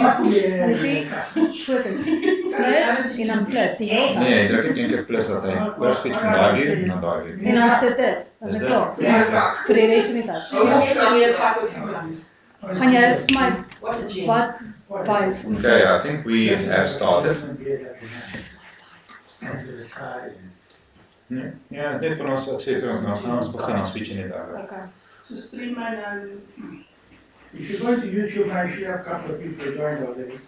Plus en dan plus die X. Nee, druk net een keer plus dat hy oorskiet van daai view na daai view. En dan sit dit. Dat is klaar. Vir die res van die tas. Gaan jy my wat wys? Okay, I think we have started. Ja, net vir ons ek sê vir ons begin ons switch net daar. Okay. So stream my now. If you go to YouTube, I should have a couple of people joined already.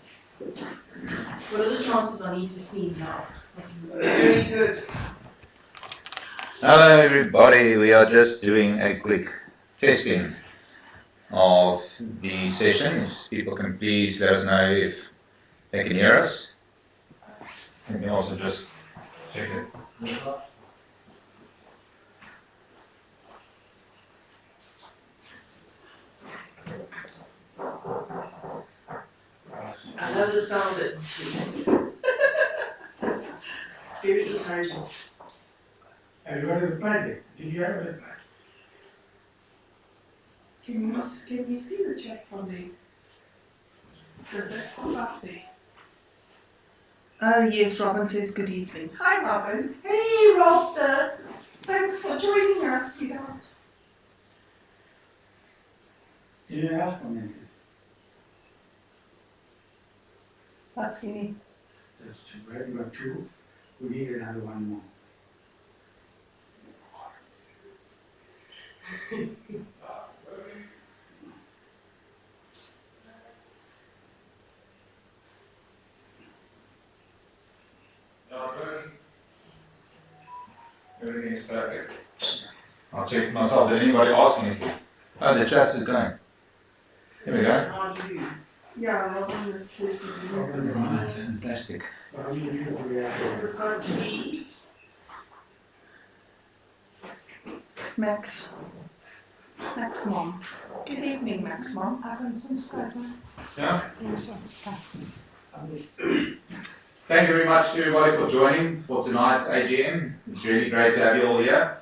What are the chances I need to sneeze now? Very good. Hello everybody, we are just doing a quick testing of the session. If people can please let us know if they can hear us. You can also just check it. I love the sound of it. It's very encouraging. Have you got a reply there? Did you have a reply? Can you see the chat from there? Does that pop up there? Oh yes, Robin says good evening. Hi Robin. Hey Robster. Thanks for joining us, sweetheart. Did you ask for me? Proxy. That's too bad. You got two. We need another one more. Everything is perfect. I'll check myself. Did anybody ask anything? Oh, the chat is going. Here we go. Yeah, Robin says Right, fantastic. How many people do we have? we've got D. Max. Max Mom. Good evening, Max Mom. Yeah? Thank you very much to everybody for joining for tonight's AGM. It's really great to have you all here.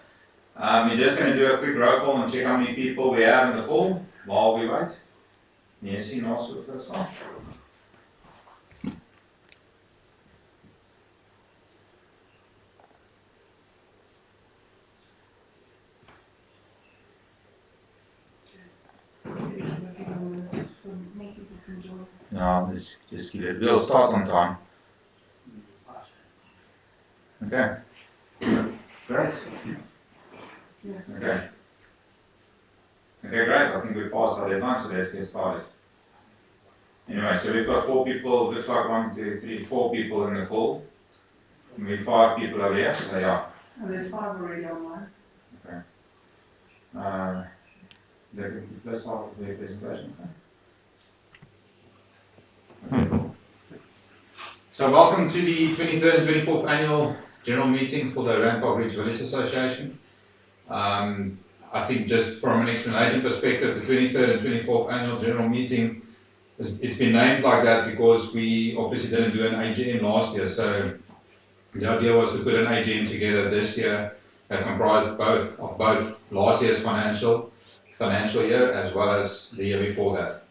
We're just going to do a quick roll call and check how many people we have in the call while we wait. Yes, you also first off. No, just give it. We'll start on time. Okay. Great. Okay. Okay, great. I think we passed our deadline, so let's get started. Anyway, so we've got 4 people. Looks like 1, 2, 3, 4 people in the call. And we have 5 people over here. So yeah. And there's 5 already online. Okay. Let's start with the presentation. Okay. So welcome to the 23rd and 24th annual general meeting for the Randpark Ridge Village Association. I think just from an explanation perspective, the 23rd and 24th annual general meeting, it's been named like that because we obviously didn't do an AGM last year. So the idea was to put an AGM together this year that comprised both last year's financial year as well as the year before that.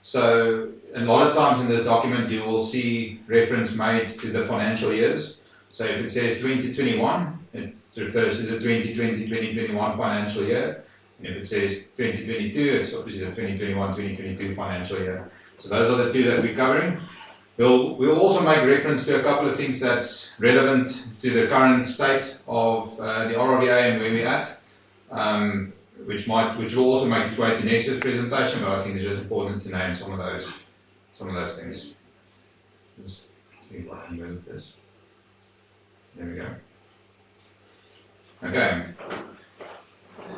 So a lot of times in this document you will see reference made to the financial years. So if it says 2021, it refers to the 2020-2021 financial year. And if it says 2022, it's obviously the 2021-2022 financial year. So those are the 2 that we're covering. We'll also make reference to a couple of things that's relevant to the current state of the RRVA and where we're at, which will also make its way to next year's presentation, but I think it's just important to name some of those things. Just see if I can move this. There we go. Okay.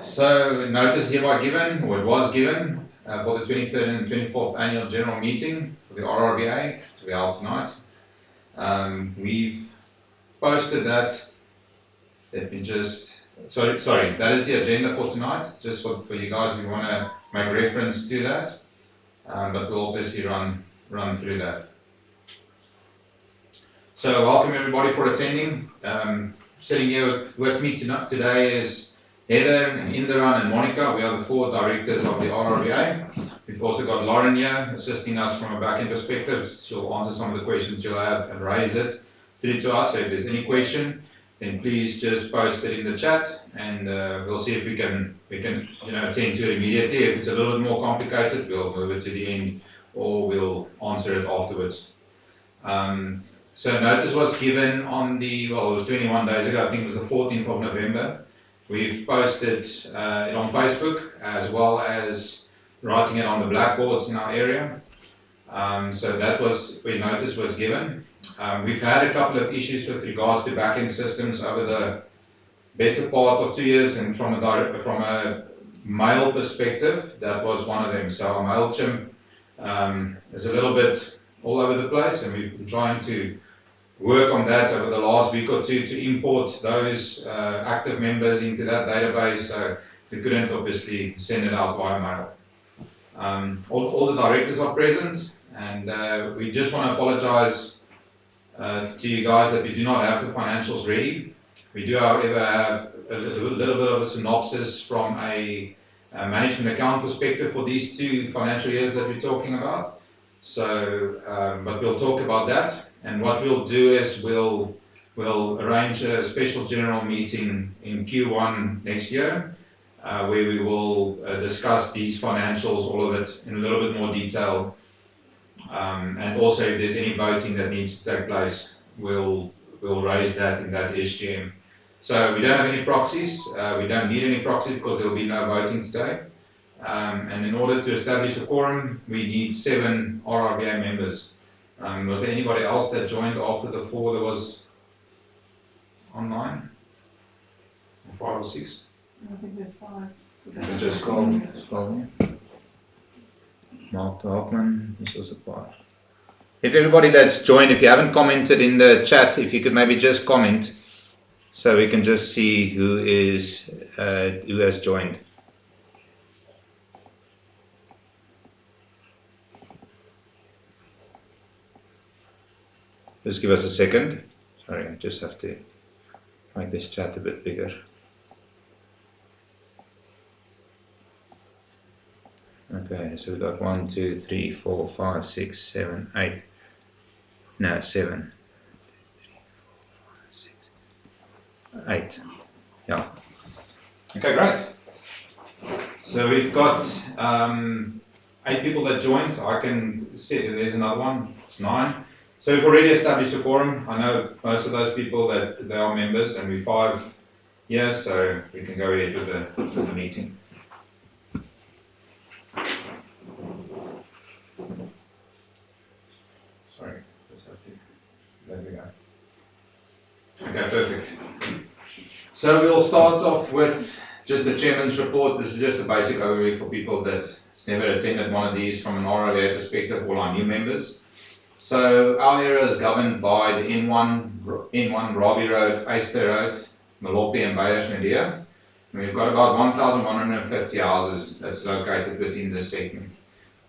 So notice hereby given, or it was given, for the 23rd and 24th annual general meeting for the RRVA to be held tonight. We've posted that. Let me just. Sorry, that is the agenda for tonight. Just for you guys who want to make reference to that, but we'll obviously run through that. So welcome everybody for attending. Sitting here with me today is Heather and Indiran and Monica, we are the 4 directors of the RRVA. We've also got Lauren here assisting us from a back-end perspective. She'll answer some of the questions you'll have and raise it through to us. So if there's any question, then please just post it in the chat, and we'll see if we can attend to it immediately. If it's a little bit more complicated, we'll move it to the end, or we'll answer it afterwards. So notice was given on it was 21 days ago, I think it was the 14th of November. We've posted it on Facebook, as well as writing it on the blackboards in our area. So that was where notice was given. We've had a couple of issues with regards to back-end systems over the better part of 2 years, and from a mail perspective, that was one of them. So our MailChimp is a little bit all over the place, and we've been trying to work on that over the last week or two to import those active members into that database. So we couldn't obviously send it out via mail. All the directors are present, and we just want to apologize to you guys that we do not have the financials ready. We do, however, have a little bit of a synopsis from a management account perspective for these 2 financial years that we're talking about. So, but we'll talk about that. And what we'll do is we'll arrange a special general meeting in Q1 next year, where we will discuss these financials, all of it, in a little bit more detail. And also, if there's any voting that needs to take place, we'll raise that in that SGM. So we don't have any proxies. We don't need any proxies because there will be no voting today. And in order to establish a quorum, we need 7 RRVA members. Was there anybody else that joined after the 4 that was online? 5 or 6? I think there's 5. We just scroll. Mark Hoffman, this was a 5. If everybody that's joined, if you haven't commented in the chat, if you could maybe just comment, so we can just see who has joined. Just give us a second. Sorry, I just have to make this chat a bit bigger. Okay, so we've got 1, 2, 3, 4, 5, 6, 7, 8. No, 7. 8. Yeah. Okay, great. So we've got 8 people that joined. I can see there's another one. It's 9. So we've already established a quorum. I know most of those people that they are members, and we're 5 here, so we can go ahead with the meeting. Sorry, there we go. Okay, perfect. So we'll start off with just the chairman's report. This is just a basic overview for people that's never attended one of these from an RRVA perspective, all our new members. So our area is governed by the N1, Robbie Road, Eyster Road, Malope and Beyers Nadia. We've got about 1,150 houses that's located within this segment.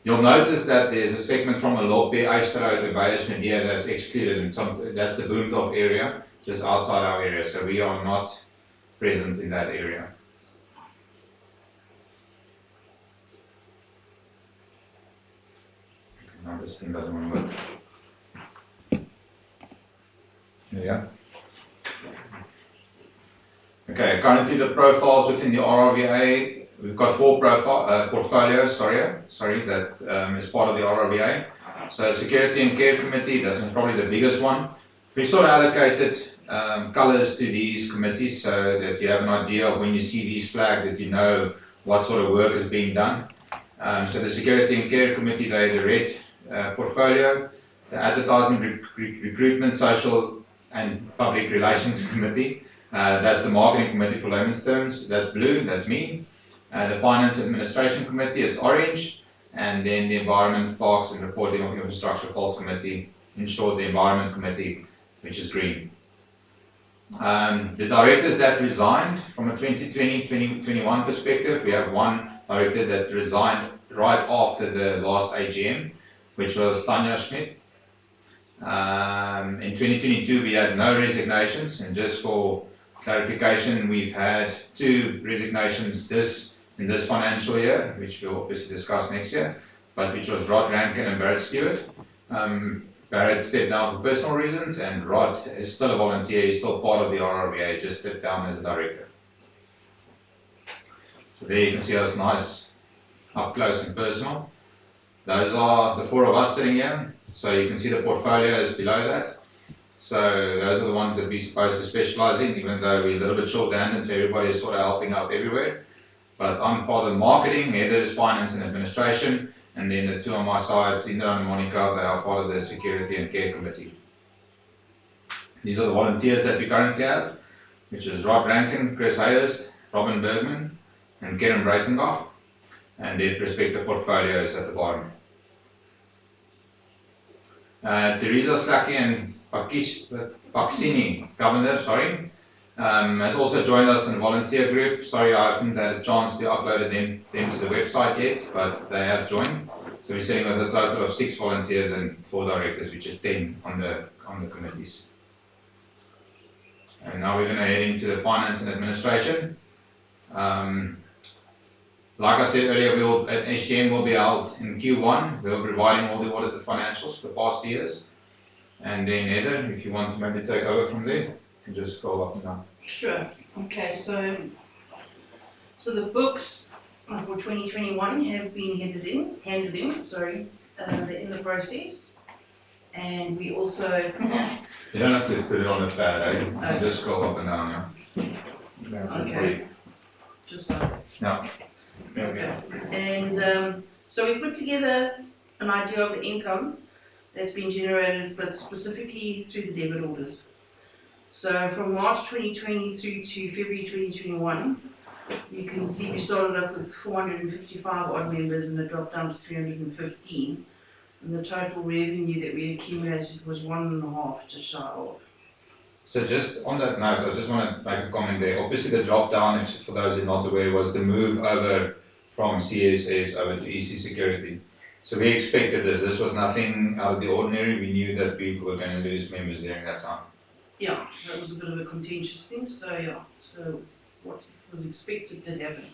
You'll notice that there's a segment from Malope, Eyster Road and Beyers Nadia that's excluded, and that's the Boondorf area, just outside our area, so we are not present in that area. Now this thing doesn't want to work. Yeah. Okay, currently the profiles within the RRVA, we've got 4 portfolios, that is part of the RRVA. So Security and Care Committee, that's probably the biggest one. We sort of allocated colours to these committees so that you have an idea of when you see these flagged that you know what sort of work is being done. So the Security and Care Committee, they're the red portfolio. The Advertisement, Recruitment, Social and Public Relations Committee, that's the Marketing Committee for layman's terms, that's blue, that's me. The Finance Administration Committee, it's orange. And then the Environment, Parks and Reporting of Infrastructure Falls Committee, in short the Environment Committee, which is green. The directors that resigned from a 2020-2021 perspective, we have one director that resigned right after the last AGM, which was Tanya Schmidt. In 2022 we had no resignations, and just for clarification, we've had 2 resignations in this financial year, which we'll obviously discuss next year, but which was Rod Rankin and Barrett Stewart. Barrett stepped down for personal reasons, and Rod is still a volunteer, he's still part of the RRVA, just stepped down as a director. So there you can see us nice, up close and personal. Those are the 4 of us sitting here, so you can see the portfolio is below that. So those are the ones that we're supposed to specialise in, even though we're a little bit short-handed, so everybody is sort of helping out everywhere. But I'm part of marketing, Heather is finance and administration, and then the 2 on my side, Cinda and Monica, they are part of the security and care committee. These are the volunteers that we currently have, which is Rod Rankin, Chris Hayhurst, Robin Bergman, and Karen Breitenbach, and their respective portfolios at the bottom. Teresa Slackie and Paxini, Governor, has also joined us in the volunteer group. Sorry, I haven't had a chance to upload them to the website yet, but they have joined. So we're sitting with a total of 6 volunteers and 4 directors, which is 10 on the committees. And now we're going to head into the finance and administration. Like I said earlier, an AGM will be held in Q1. We'll be providing all the audited financials for the past years. And then Heather, if you want to maybe take over from there, you can just scroll up and down. Sure. Okay, so the books for 2021 have been handed in. They're in the process. And we also... You don't have to put it on the pad, eh? You can just scroll up and down, yeah. Okay. Just like that. Yeah. Okay. And so we put together an idea of the income that's been generated, but specifically through the debit orders. So from March 2020 through to February 2021, you can see we started up with 455 odd members and it dropped down to 315. And the total revenue that we accumulated was 1.5 just shy of. So just on that note, I just want to make a comment there. Obviously the drop down, for those who are not aware, was the move over from CSS over to EC Security. So we expected this. This was nothing out of the ordinary. We knew that we were going to lose members during that time. Yeah, that was a bit of a contentious thing. So yeah, so what was expected did happen.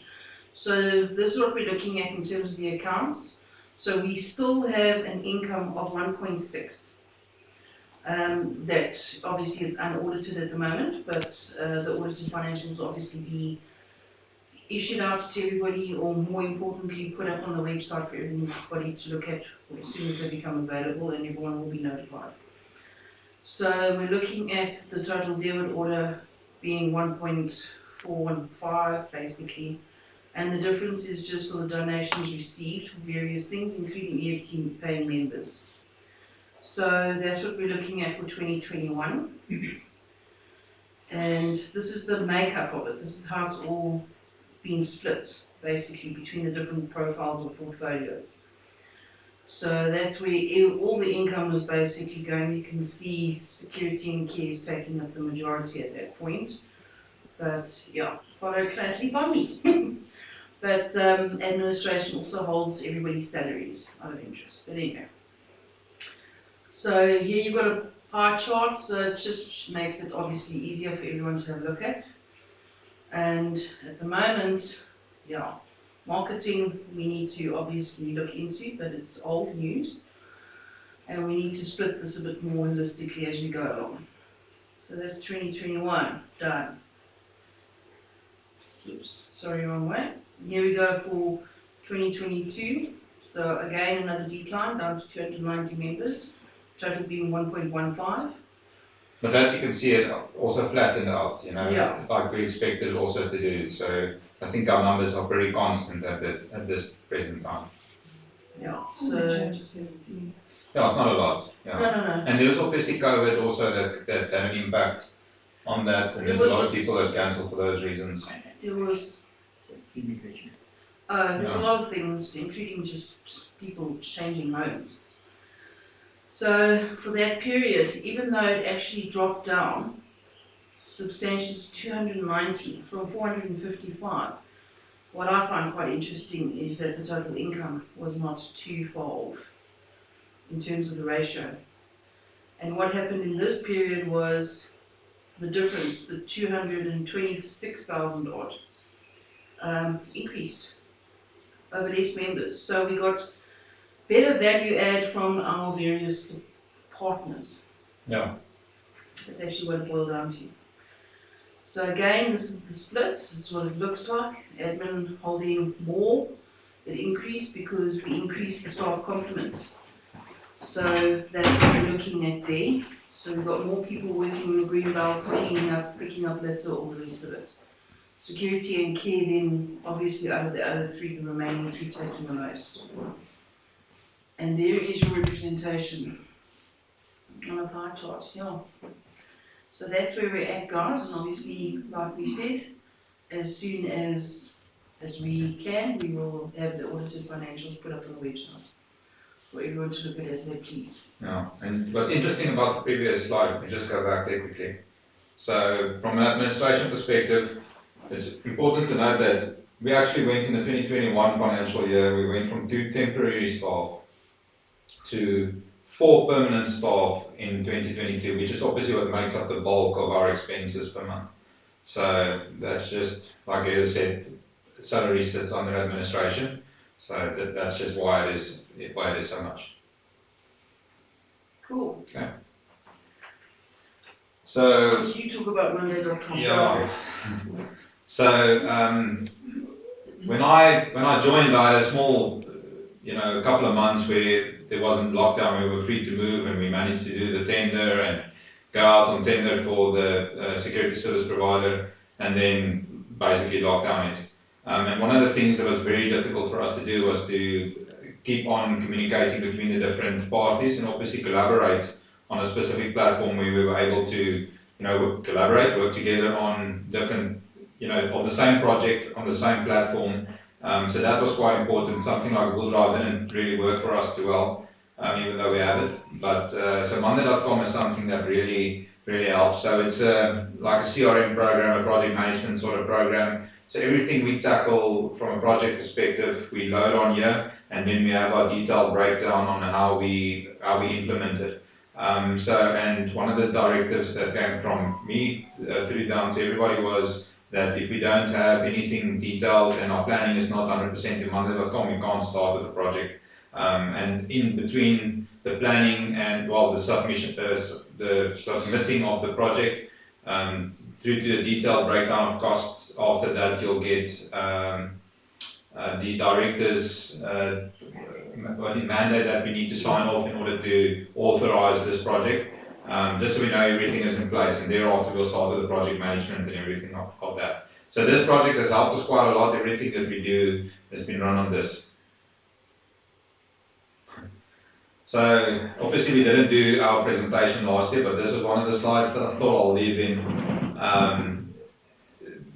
So this is what we're looking at in terms of the accounts. So we still have an income of 1.6. That obviously is unaudited at the moment, but the audited financials will obviously be issued out to everybody, or more importantly, put up on the website for everybody to look at as soon as they become available, and everyone will be notified. So we're looking at the total debit order being 1.415 basically, and the difference is just for the donations received for various things, including EFT paying members. So that's what we're looking at for 2021. And this is the makeup of it. This is how it's all been split, basically, between the different profiles of portfolios. So that's where all the income is basically going. You can see security and care is taking up the majority at that point. But yeah, followed closely by me. But administration also holds everybody's salaries out of interest. But anyway. So here you've got a pie chart, so it just makes it obviously easier for everyone to have a look at. And at the moment, yeah, marketing we need to obviously look into, but it's old news. And we need to split this a bit more holistically as we go along. So that's 2021, done. Oops, sorry, wrong way. Here we go for 2022. So again, another decline down to 290 members. Total being 1.15. But that you can see it also flattened out, Yeah. like we expected it also to do. So I think our numbers are pretty constant at this present time. Yeah, So so. change of 17. Yeah, it's not a lot. Yeah. No. And there was obviously COVID also that had an impact on that, and there's a lot of people that cancelled for those reasons. There was. Immigration. There's a lot of things, including just people changing homes. So for that period, even though it actually dropped down substantially to 290 from 455, what I find quite interesting is that the total income was not too far off in terms of the ratio. And what happened in this period was the difference, the 226,000 odd, increased over less members. So we got better value add from our various partners. Yeah. That's actually what it boiled down to. So again, this is the split. This is what it looks like. Admin holding more. It increased because we increased the staff complement. So that's what we're looking at there. So we've got more people working on the green belts, cleaning up, picking up litter, all the rest of it. Security and care then, obviously out of the other three, the remaining three taking the most. And there is your representation on a pie chart, yeah. So that's where we're at, guys, and obviously, like we said, as soon as we can, we will have the audited financials put up on the website for everyone to look at as they please. Yeah, and what's interesting about the previous slide, if we just go back there quickly. So from an administration perspective, it's important to note that we actually went in the 2021 financial year, we went from 2 temporary staff to 4 permanent staff in 2022, which is obviously what makes up the bulk of our expenses per month. So that's just, like I said, salary sits under administration, so that's just why it is so much. Cool. Okay. So You talk about Monday.com. yeah. So when I joined, I had a small, a couple of months where there wasn't lockdown. We were free to move, and we managed to do the tender and go out on tender for the security service provider, and then basically lockdown it. And one of the things that was very difficult for us to do was to keep on communicating between the different parties and obviously collaborate on a specific platform where we were able to, collaborate, work together on different, on the same project, on the same platform. So that was quite important. Something like Google Drive didn't really work for us too well, even though we have it. But so Monday.com is something that really helps. So it's like a CRM program, a project management sort of program. So everything we tackle from a project perspective, we load on here, and then we have our detailed breakdown on how we implement it. And one of the directives that came from me through down to everybody was that if we don't have anything detailed and our planning is not 100% in Monday.com, we can't start with the project. And in between the planning and the submission, the submitting of the project, through to the detailed breakdown of costs, after that you'll get the directors mandate that we need to sign off in order to authorize this project, just so we know everything is in place, and thereafter we'll start with the project management and everything of that. So this project has helped us quite a lot. Everything that we do has been run on this. So obviously we didn't do our presentation last year, but this is one of the slides that I thought I'll leave in, and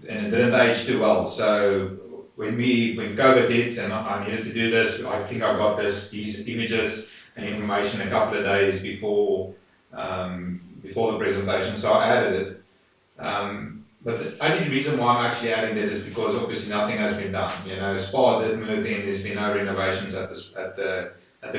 it didn't age too well. So when COVID hit and I needed to do this, I think I got these images and information a couple of days before the presentation, so I added it. But the only reason why I'm actually adding that is because obviously nothing has been done. Spa did move in, there's been no renovations at the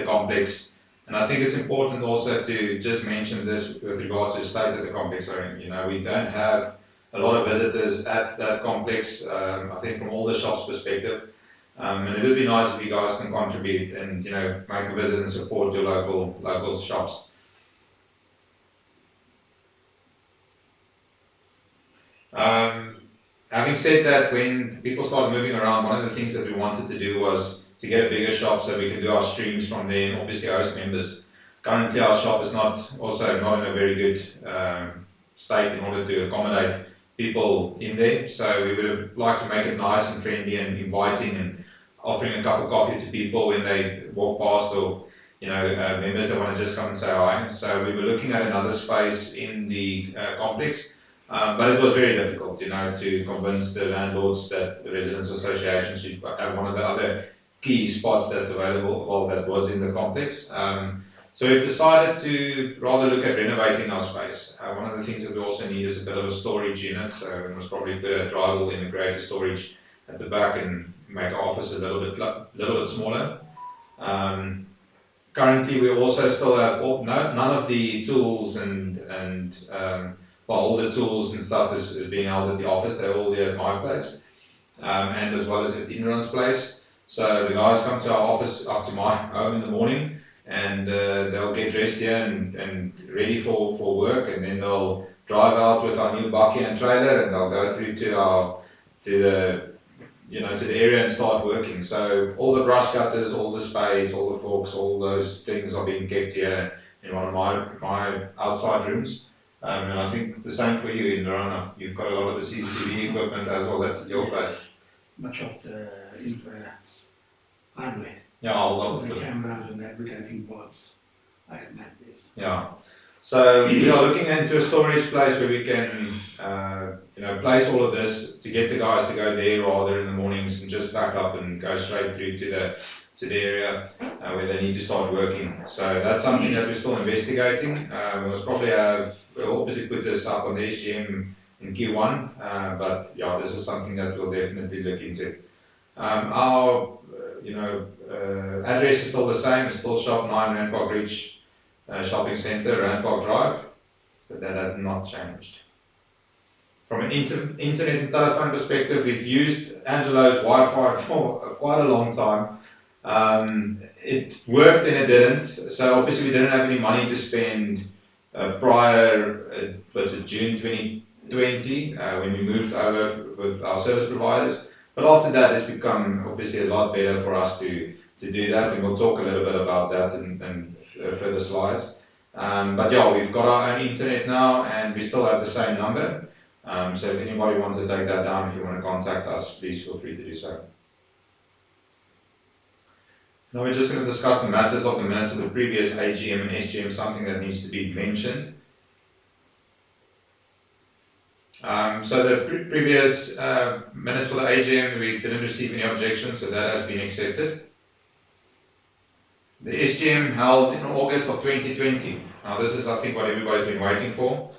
complex. And I think it's important also to just mention this with regards to the state of the complex. We don't have a lot of visitors at that complex, I think from all the shops' perspective. And it would be nice if you guys can contribute and make a visit and support your local shops. Having said that, when people started moving around, one of the things that we wanted to do was to get a bigger shop so we can do our streams from there and obviously host members. Currently our shop is not in a very good state in order to accommodate people in there, so we would have liked to make it nice and friendly and inviting and offering a cup of coffee to people when they walk past, or members that want to just come and say hi. So we were looking at another space in the complex, but it was very difficult, to convince the landlords that the residents association should have one of the other key spots that's available, that was in the complex. So we've decided to rather look at renovating our space. One of the things that we also need is a bit of a storage unit, so it was probably the drywall integrate a storage at the back and make our office a little bit smaller. Currently we also still have none of the tools and well, all the tools and stuff is being held at the office. They're all there at my place, and as well as at the Inron's place. So the guys come to our office, up to my home in the morning, and they'll get dressed here and ready for work, and then they'll drive out with our new bakkie and trailer, and they'll go through to the area and start working. So all the brush cutters, all the spades, all the forks, all those things are being kept here in one of my outside rooms. And I think the same for you, Indra. You've got a lot of the CCTV equipment as well. That's at your place. Much of the hardware, Yeah, a lot the of it. cameras and advertising boards, I have met this. Yeah. So we are looking into a storage place where we can, place all of this to get the guys to go there rather in the mornings and just back up and go straight through to the area where they need to start working. So that's something that we're still investigating. We'll obviously put this up on the AGM in Q1, but yeah, this is something that we'll definitely look into. Our address is still the same. It's still Shop 9 Randpark Ridge Shopping Centre, Randpark Drive. So that has not changed. From an internet and telephone perspective, we've used Angelo's Wi-Fi for quite a long time. It worked and it didn't. So obviously we didn't have any money to spend prior to June 2020 when we moved over with our service providers. But after that, it's become obviously a lot better for us to do that, and we'll talk a little bit about that in further slides. But yeah, we've got our own internet now, and we still have the same number. So if anybody wants to take that down, if you want to contact us, please feel free to do so. Now we're just going to discuss the matters of the minutes of the previous AGM and SGM, something that needs to be mentioned. So the previous minutes for the AGM, we didn't receive any objections, so that has been accepted. The SGM held in August of 2020. Now this is, I think, what everybody's been waiting for.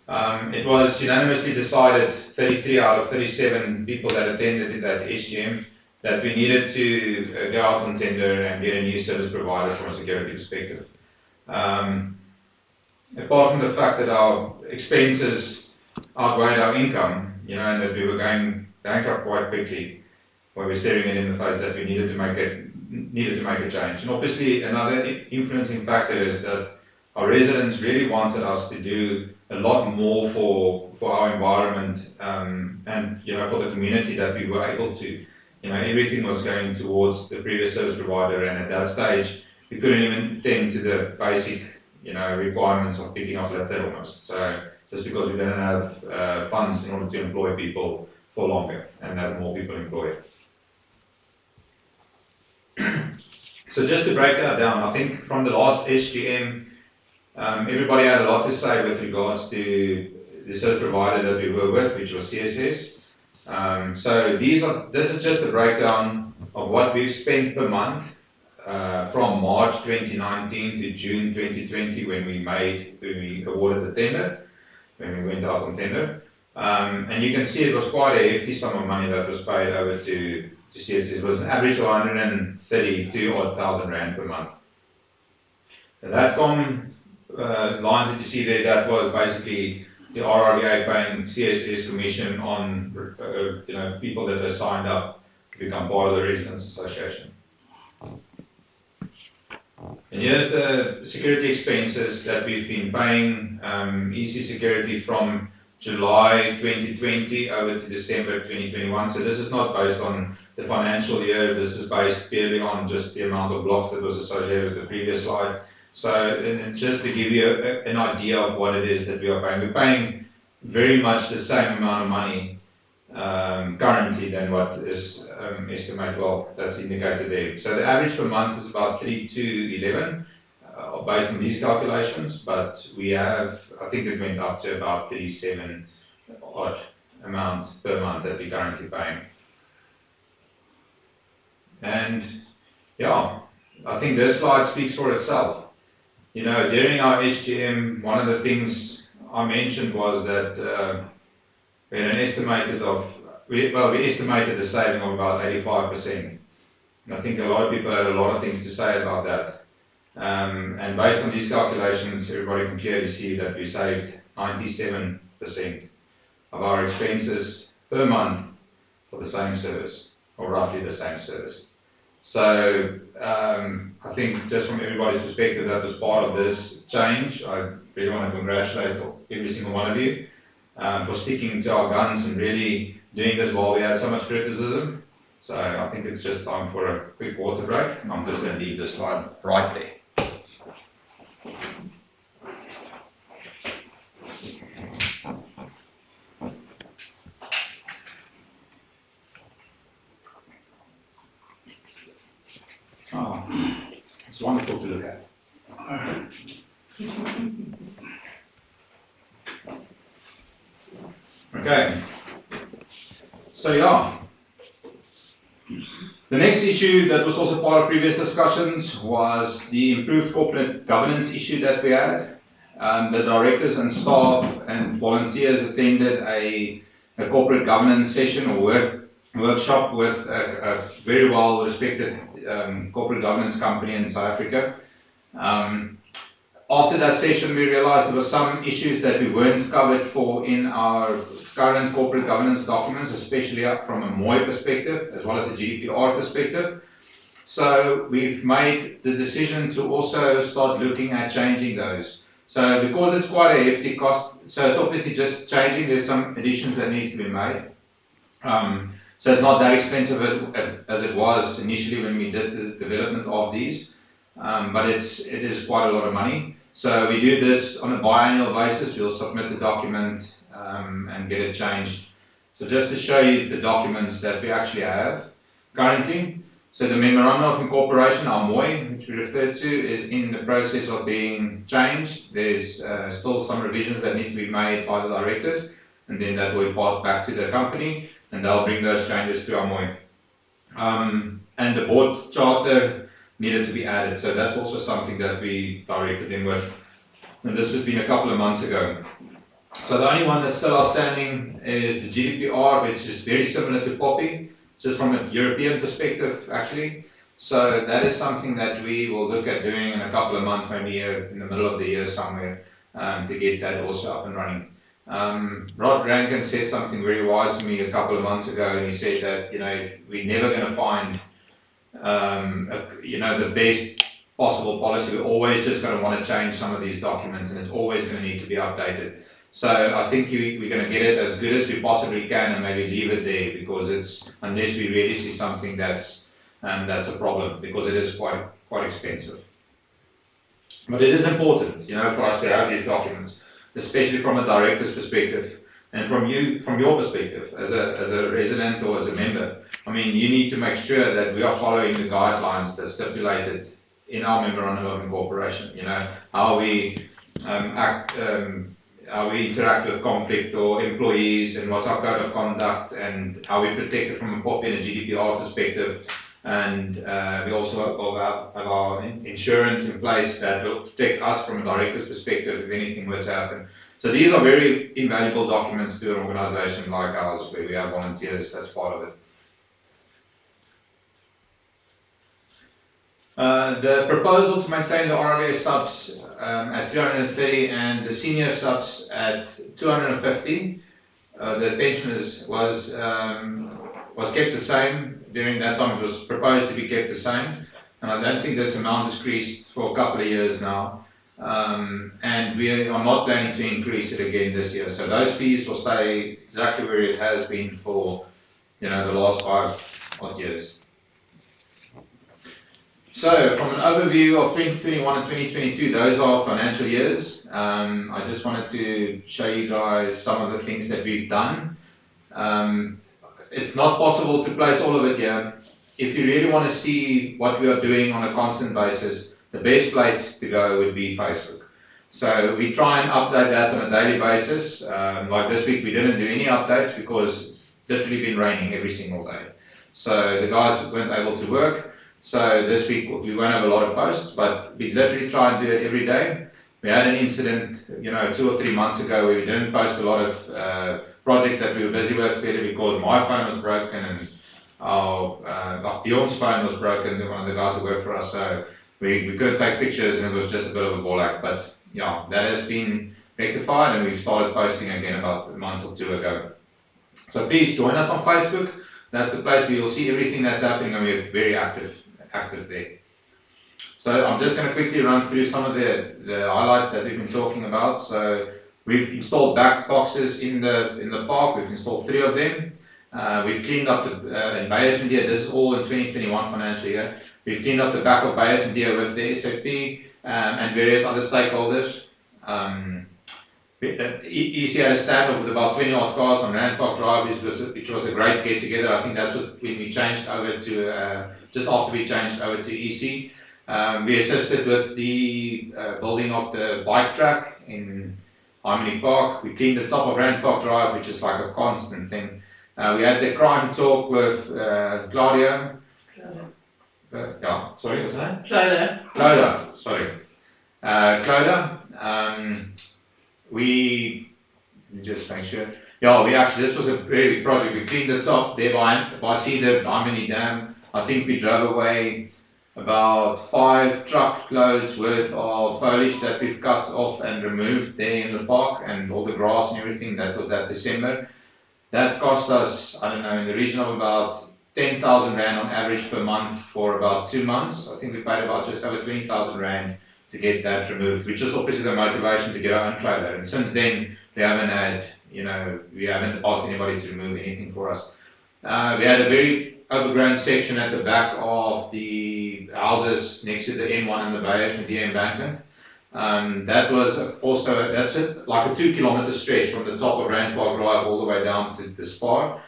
It was unanimously decided, 33 out of 37 people that attended that SGM, that we needed to go out on tender and get a new service provider from a security perspective. Apart from the fact that our expenses outweighed our income, and that we were going bankrupt quite quickly, where we're staring it in the face that we needed to make a change. And obviously another influencing factor is that our residents really wanted us to do a lot more for our environment and for the community that we were able to. Everything was going towards the previous service provider, and at that stage we couldn't even attend to the basic requirements of picking up litter almost. So just because we didn't have funds in order to employ people for longer and have more people employed. So just to break that down, I think from the last SGM, everybody had a lot to say with regards to the service provider that we were with, which was CSS. So this is just a breakdown of what we've spent per month from March 2019 to June 2020 when we awarded the tender, when we went out on tender. And you can see it was quite a hefty sum of money that was paid over to CSS. It was an average of 132,000 Rand per month. The Latcom lines that you see there, that was basically the RRVA paying CSS commission on people that are signed up to become part of the Residents Association. And here's the security expenses that we've been paying EC Security from July 2020 over to December 2021. So this is not based on the financial year, this is based purely on just the amount of blocks that was associated with the previous slide. So and just to give you an idea of what it is that we are paying, we're paying very much the same amount of money currently than what is estimated, well, that's indicated there. So the average per month is about 3,211 based on these calculations, but we have, I think it went up to about 37 odd amount per month that we're currently paying. And yeah, I think this slide speaks for itself. During our SGM, one of the things I mentioned was that we had an estimated we estimated a saving of about 85%. And I think a lot of people had a lot of things to say about that. And based on these calculations, everybody can clearly see that we saved 97% of our expenses per month for the same service, or roughly the same service. So I think just from everybody's perspective, that was part of this change. I really want to congratulate every single one of you for sticking to our guns and really doing this while we had so much criticism. So I think it's just time for a quick water break, and I'm just going to leave this slide right there. It's wonderful to look at. Okay. So yeah. The next issue that was also part of previous discussions was the improved corporate governance issue that we had. The directors and staff and volunteers attended a corporate governance session or workshop with a very well respected corporate governance company in South Africa. After that session, we realized there were some issues that we weren't covered for in our current corporate governance documents, especially from a MOI perspective, as well as a GDPR perspective. So we've made the decision to also start looking at changing those. So because it's quite a hefty cost, so it's obviously just changing, there's some additions that needs to be made. So it's not that expensive as it was initially when we did the development of these, but it is quite a lot of money. So we do this on a biannual basis. We'll submit the document and get it changed. So just to show you the documents that we actually have currently. So the Memorandum of Incorporation, our MOI, which we refer to, is in the process of being changed. There's still some revisions that need to be made by the directors, and then that will pass back to the company, and they'll bring those changes to our MOI. And the board charter needed to be added, so that's also something that we directed them with. And this has been a couple of months ago. So the only one that's still outstanding is the GDPR, which is very similar to POPI, just from a European perspective, actually. So that is something that we will look at doing in a couple of months, maybe in the middle of the year somewhere, to get that also up and running. Rod Rankin said something very wise to me a couple of months ago, and he said that, we're never going to find, the best possible policy. We're always just going to want to change some of these documents, and it's always going to need to be updated. So I think we're going to get it as good as we possibly can, and maybe leave it there, because unless we really see something that's a problem, because it is quite expensive. But it is important, for us to have these documents, especially from a director's perspective, and from your perspective as a resident or as a member. I mean, you need to make sure that we are following the guidelines that's stipulated in our Memorandum of Incorporation. How we how we interact with conflict or employees, and what's our code of conduct, and how we protect it from a POP and a GDPR perspective. And we also have our insurance in place that will protect us from a director's perspective if anything were to happen. So these are very invaluable documents to an organization like ours, where we have volunteers. That's part of it. The proposal to maintain the RRVA subs at 330 and the senior subs at 250, the pensioners was kept the same. During that time, it was proposed to be kept the same, and I don't think this amount has increased for a couple of years now, and we are not planning to increase it again this year. So those fees will stay exactly where it has been for the last 5 odd years. So from an overview of 2021 and 2022, those are financial years. I just wanted to show you guys some of the things that we've done. It's not possible to place all of it here. If you really want to see what we are doing on a constant basis, the best place to go would be Facebook. So we try and update that on a daily basis. Like this week, we didn't do any updates because it's literally been raining every single day. So the guys weren't able to work. So this week we won't have a lot of posts, but we literally try and do it every day. We had an incident, 2 or 3 months ago where we didn't post a lot of projects that we were busy with, purely because my phone was broken and our Dion's phone was broken, one of the guys who worked for us. So we couldn't take pictures and it was just a bit of a ball act. But yeah, that has been rectified and we've started posting again about a month or two ago. So please join us on Facebook. That's the place where you'll see everything that's happening and we're very active there. So I'm just going to quickly run through some of the highlights that we've been talking about. So we've installed back boxes in the park. We've installed 3 of them. We've cleaned up the in Beyers Media. This is all in 2021 financial year. We've cleaned up the back of Beyers Media with the SAP and various other stakeholders. EC had a standoff with about 20 odd cars on Rand Park Drive, which was a great get together. I think that was when we changed over to just after we changed over to EC. We assisted with the building of the bike track in Harmony Park. We cleaned the top of Rand Park Drive, which is like a constant thing. We had the crime talk with Claudia. Yeah, sorry, what's her name? Cloda, sorry. Cloda. We just make sure. Yeah, we actually, this was a very big project. We cleaned the top there by Cedar, Harmony Dam. I think we drove away about 5 truckloads worth of foliage that we've cut off and removed there in the park, and all the grass and everything. That was that December. That cost us, I don't know, in the region of about 10,000 Rand on average per month for about 2 months. I think we paid about just over 20,000 Rand to get that removed, which is obviously the motivation to get our own trailer. And since then, we haven't asked anybody to remove anything for us. We had a very overgrown section at the back of the houses next to the M1 and the Beyers Media embankment. That was also, that's like a 2 kilometer stretch from the top of Rand Park Drive all the way down to the Spar.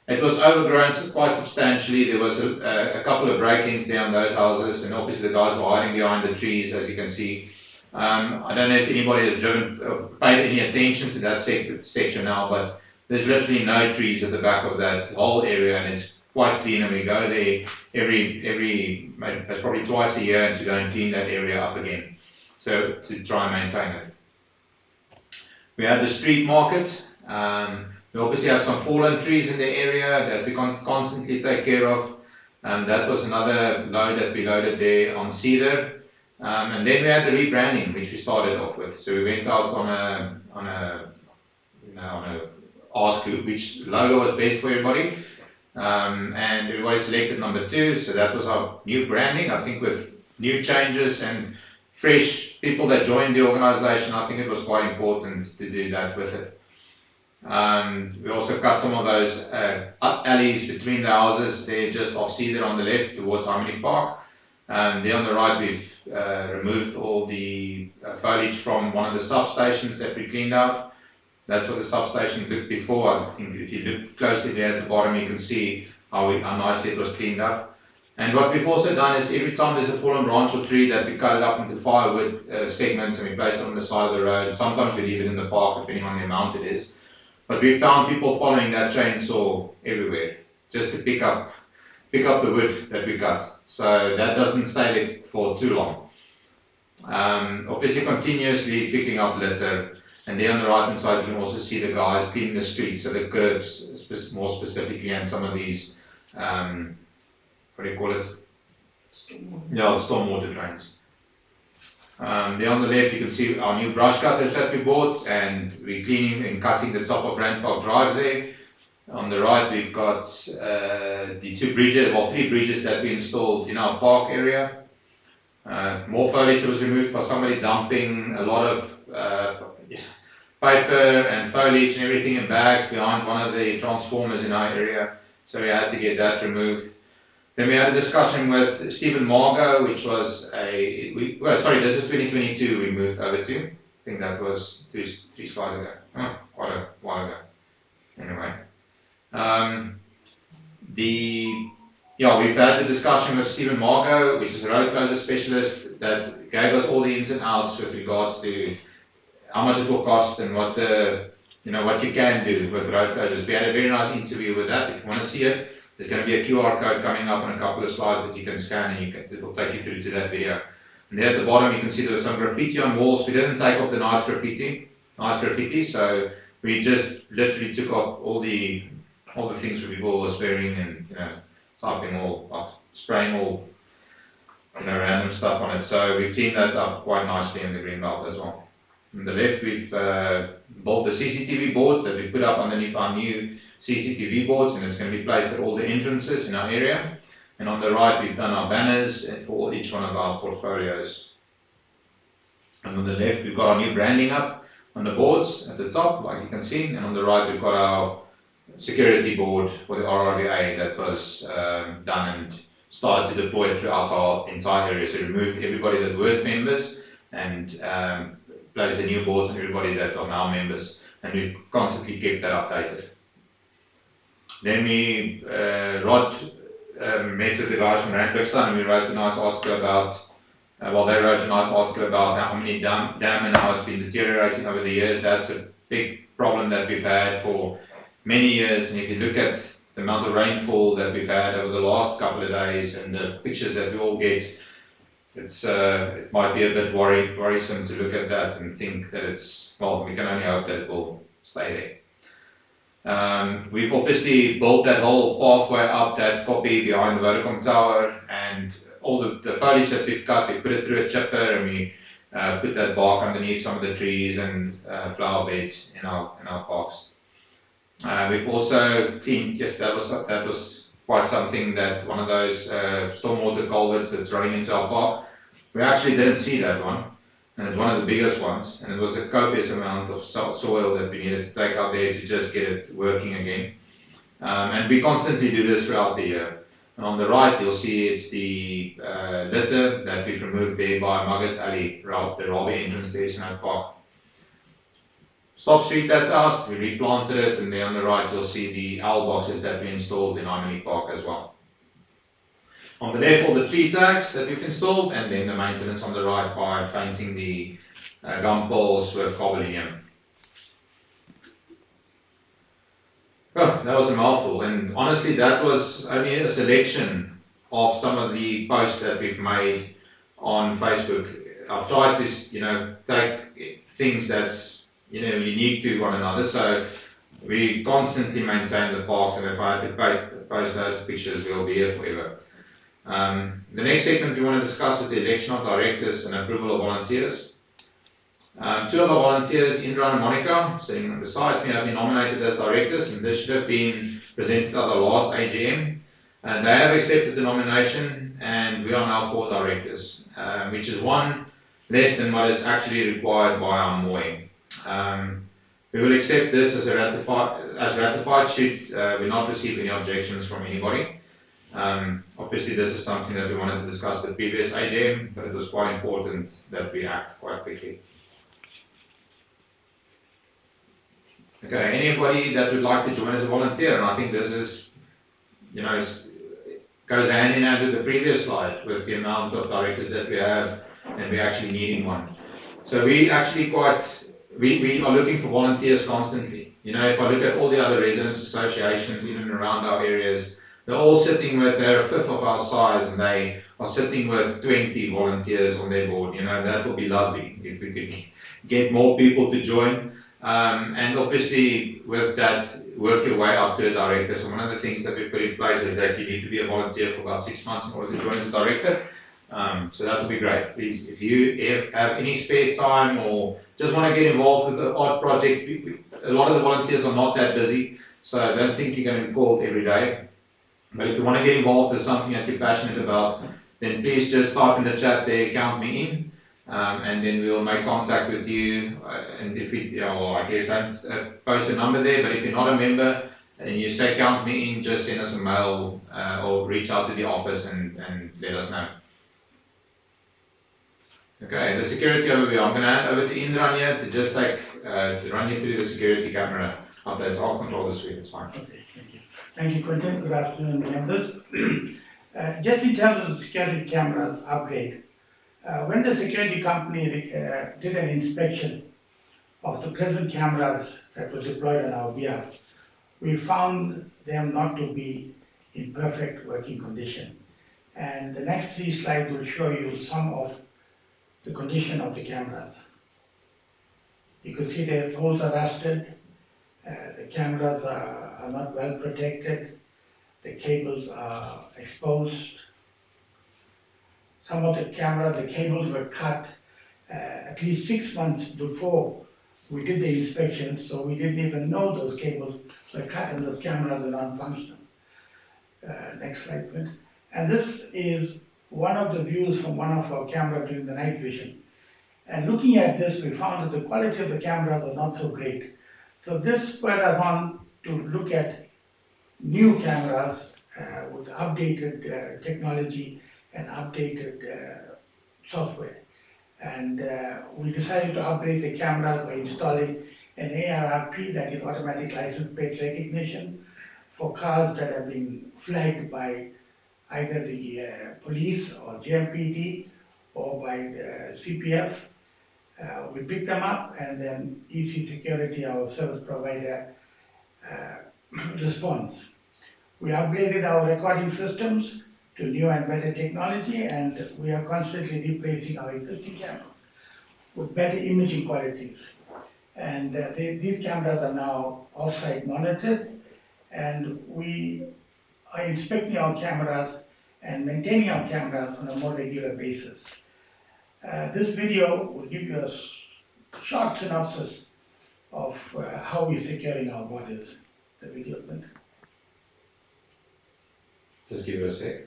It was overgrown quite substantially. There was a couple of break-ins down those houses, and obviously the guys were hiding behind the trees, as you can see. I don't know if anybody has paid any attention to that section now, but there's literally no trees at the back of that whole area, and it's quite clean. And we go there it's probably twice a year to go and clean that area up again, so to try and maintain it. We had the street market. We obviously have some fallen trees in the area that we constantly take care of. That was another load that we loaded there on Cedar. And then we had the rebranding, which we started off with. So we went out on a ask which logo was best for everybody. And everybody selected number 2. So that was our new branding. I think with new changes and fresh people that joined the organization, I think it was quite important to do that with it. We also cut some of those alleys between the houses there, just off Cedar on the left towards Harmony Park. There on the right, we've removed all the foliage from one of the substations that we cleaned out. That's what the substation looked before. I think if you look closely there at the bottom, you can see how nicely it was cleaned up. And what we've also done is every time there's a fallen branch or tree, that we cut it up into firewood segments and we place it on the side of the road. Sometimes we leave it in the park, depending on the amount it is. But we found people following that chainsaw everywhere, just to pick up the wood that we cut. So that doesn't stay there for too long. Obviously continuously picking up litter. And there on the right hand side, you can also see the guys cleaning the streets, so the curbs more specifically, and some of these, what do you call it? Stormwater drains. There on the left, you can see our new brush cutters that we bought, and we're cleaning and cutting the top of Rand Park Drive there. On the right, we've got the 2 bridges, or 3 bridges that we installed in our park area. More foliage was removed by somebody dumping a lot of paper and foliage and everything in bags behind one of the transformers in our area, so we had to get that removed. Then we had a discussion with Stephen Margot, which was this is 2022 we moved over to. I think that was 3 slides ago. Oh, quite a while ago. Anyway. We've had the discussion with Stephen Margot, which is a road closure specialist, that gave us all the ins and outs with regards to how much it will cost and what you can do with road closures. We had a very nice interview with that. If you want to see it, there's going to be a QR code coming up on a couple of slides that you can scan, and it will take you through to that video. And there at the bottom, you can see there was some graffiti on walls. We didn't take off the nice graffiti, so we just literally took off all the things where people were swearing and typing spraying all random stuff on it. So we cleaned that up quite nicely in the green belt as well. On the left, we've built the CCTV boards that we put up underneath our new CCTV boards, and it's going to be placed at all the entrances in our area. And on the right, we've done our banners for each one of our portfolios. And on the left, we've got our new branding up on the boards at the top, like you can see. And on the right, we've got our security board for the RRVA that was done and started to deploy throughout our entire area. So removed everybody that weren't members and placed the new boards on everybody that are now members. And we've constantly kept that updated. Then we, Rod met with the guys from Randburgstein, and we wrote a nice article about, they wrote a nice article about how many dam and how it's been deteriorating over the years. That's a big problem that we've had for many years, and if you look at the amount of rainfall that we've had over the last couple of days and the pictures that we all get, it might be a bit worrisome to look at that and think that we can only hope that it will stay there. We've obviously built that whole pathway up that copy behind the Vodacom tower, and all the foliage that we've cut, we put it through a chipper, and we put that bark underneath some of the trees and flower beds in our parks. We've also cleaned, yes, that was quite something, that one of those stormwater culverts that's running into our park. We actually didn't see that one, and it's one of the biggest ones, and it was a copious amount of soil that we needed to take out there to just get it working again. And we constantly do this throughout the year. And on the right, you'll see it's the litter that we've removed there by Muggers Alley, the RRVA entrance there in our park. Stock Street, that's out, we replanted it, and there on the right you'll see the owl boxes that we installed in Harmony Park as well. On the left, all the tree tags that we've installed, and then the maintenance on the right by painting the gum poles with carbolium. Oh, that was a mouthful, and honestly that was only a selection of some of the posts that we've made on Facebook. I've tried to take things that's unique to one another, so we constantly maintain the parks, and if I had to post those pictures, we'll be here forever. The next segment we want to discuss is the election of directors and approval of volunteers. Two of our volunteers, Indra and Monica, sitting on the side, we have been nominated as directors, and this should have been presented at the last AGM. And they have accepted the nomination, and we are now 4 directors, which is one less than what is actually required by our MOI. We will accept this as ratified should we not receive any objections from anybody. Obviously this is something that we wanted to discuss at the previous AGM, but it was quite important that we act quite quickly. Okay, anybody that would like to join as a volunteer, and I think this is, goes hand in hand with the previous slide, with the amount of directors that we have, and we're actually needing one. So we actually we are looking for volunteers constantly. If I look at all the other residents associations even around our areas, they're all sitting with, they're a fifth of our size, and they are sitting with 20 volunteers on their board. That would be lovely if we could get more people to join. And obviously with that, work your way up to a director. So one of the things that we put in place is that you need to be a volunteer for about 6 months in order to join as a director. So that would be great. Please, if you have any spare time or just want to get involved with the odd project, a lot of the volunteers are not that busy, so I don't think you're going to be called every day. But if you want to get involved with something that you're passionate about, then please just type in the chat there, count me in, and then we'll make contact with you. And if we, I guess don't post a number there, but if you're not a member and you say count me in, just send us a mail or reach out to the office and let us know. Okay, the security overview. I'm going to hand over to Indra here to just to run you through the security camera updates. I'll control the screen, it's fine. Okay, thank you. Thank you, Quentin. Good afternoon, members. Just in terms of the security cameras upgrade, when the security company did an inspection of the present cameras that were deployed on our behalf, we found them not to be in perfect working condition. And the next 3 slides will show you some of the condition of the cameras. You can see the holes are rusted, the cameras are not well protected, the cables are exposed. some of the cameras, the cables were cut at least 6 months before we did the inspection, so we didn't even know those cables were cut and those cameras are non-functional. Next slide, please. And this is one of the views from one of our cameras during the night vision. And looking at this, we found that the quality of the cameras are not so great. So this spurred us on to look at new cameras with updated technology and updated software. And we decided to upgrade the cameras by installing an ARRP, that is automatic license plate recognition, for cars that have been flagged by either the police or GMPD or by the CPF. We pick them up, and then EC Security, our service provider, responds. We upgraded our recording systems to new and better technology, and we are constantly replacing our existing cameras with better imaging qualities. And these cameras are now off-site monitored, and we are inspecting our cameras and maintaining our cameras on a more regular basis. This video will give you a short synopsis of how we're securing our borders. The video, please. Just give it a sec.